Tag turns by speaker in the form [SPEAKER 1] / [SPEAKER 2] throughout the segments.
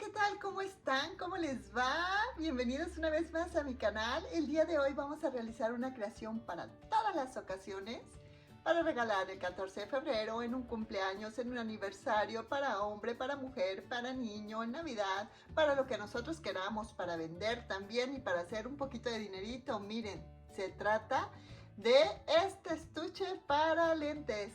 [SPEAKER 1] ¿qué tal? ¿Cómo están? ¿Cómo les va? Bienvenidos una vez más a mi canal. El día de hoy vamos a realizar una creación para todas las ocasiones. Para regalar el 14 de febrero, en un cumpleaños, en un aniversario, para hombre, para mujer, para niño, en Navidad, para lo que nosotros queramos, para vender también y para hacer un poquito de dinerito. Miren, se trata de este estuche para lentes.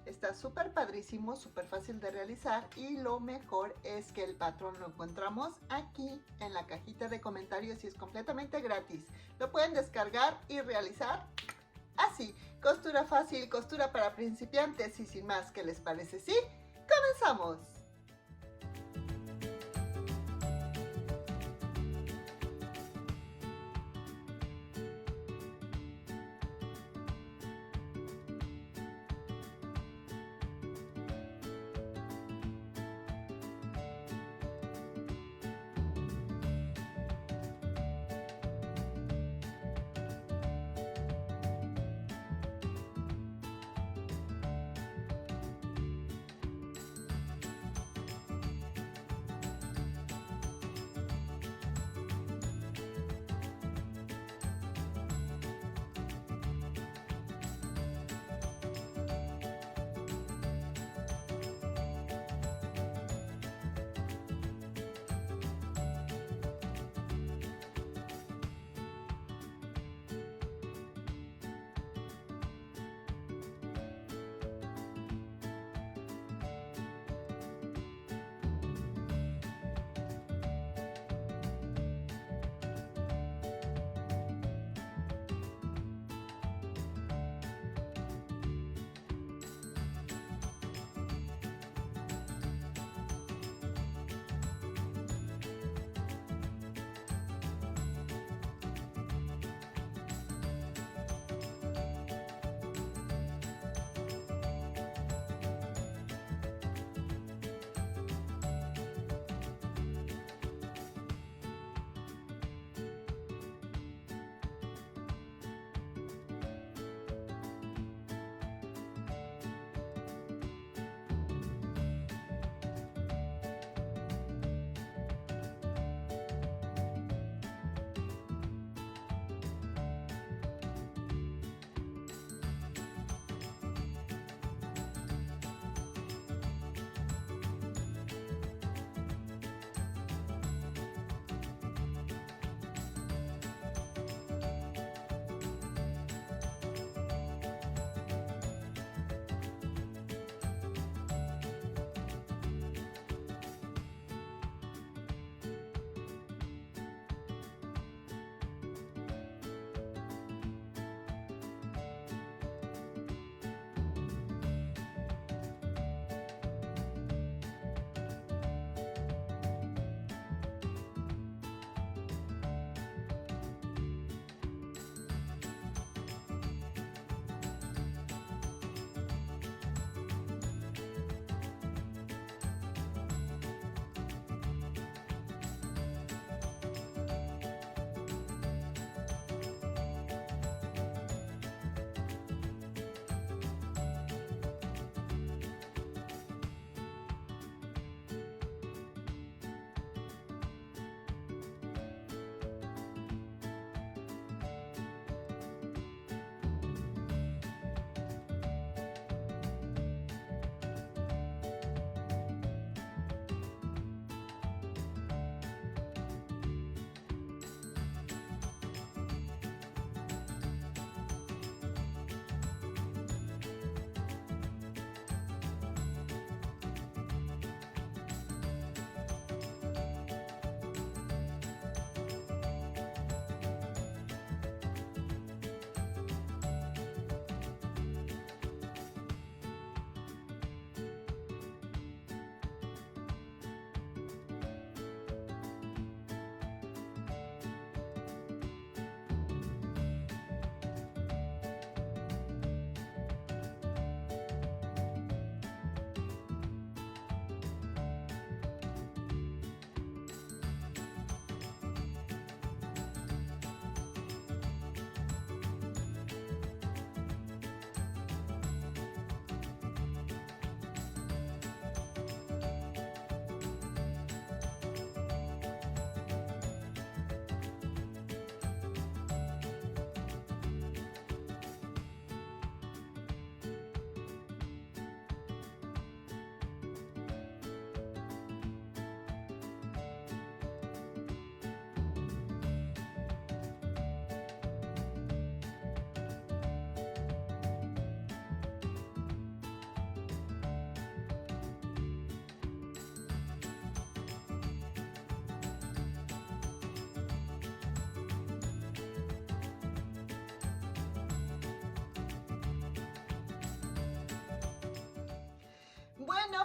[SPEAKER 1] Está súper padrísimo, súper fácil de realizar y lo mejor es que el patrón lo encontramos aquí en la cajita de comentarios y es completamente gratis. Lo pueden descargar y realizar así. Costura fácil, costura para principiantes y sin más, ¿qué les parece? ¿Sí? ¡Comenzamos!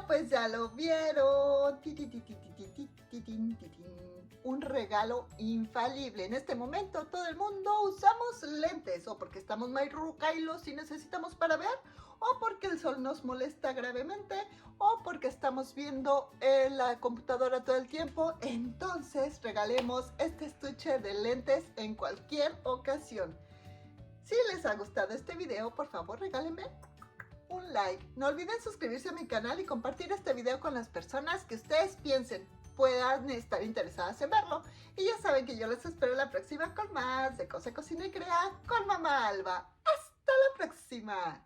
[SPEAKER 1] pues ya lo vieron. Un regalo infalible. En este momento todo el mundo usamos lentes, o porque estamos muy rucailos y necesitamos para ver, o porque el sol nos molesta gravemente, o porque estamos viendo la computadora todo el tiempo. Entonces regalemos este estuche de lentes en cualquier ocasión. Si les ha gustado este video, por favor regálenme un like. No olviden suscribirse a mi canal y compartir este video con las personas que ustedes piensen puedan estar interesadas en verlo. Y ya saben que yo les espero la próxima con más de Cocina y Crea con Mamá Alba. ¡Hasta la próxima!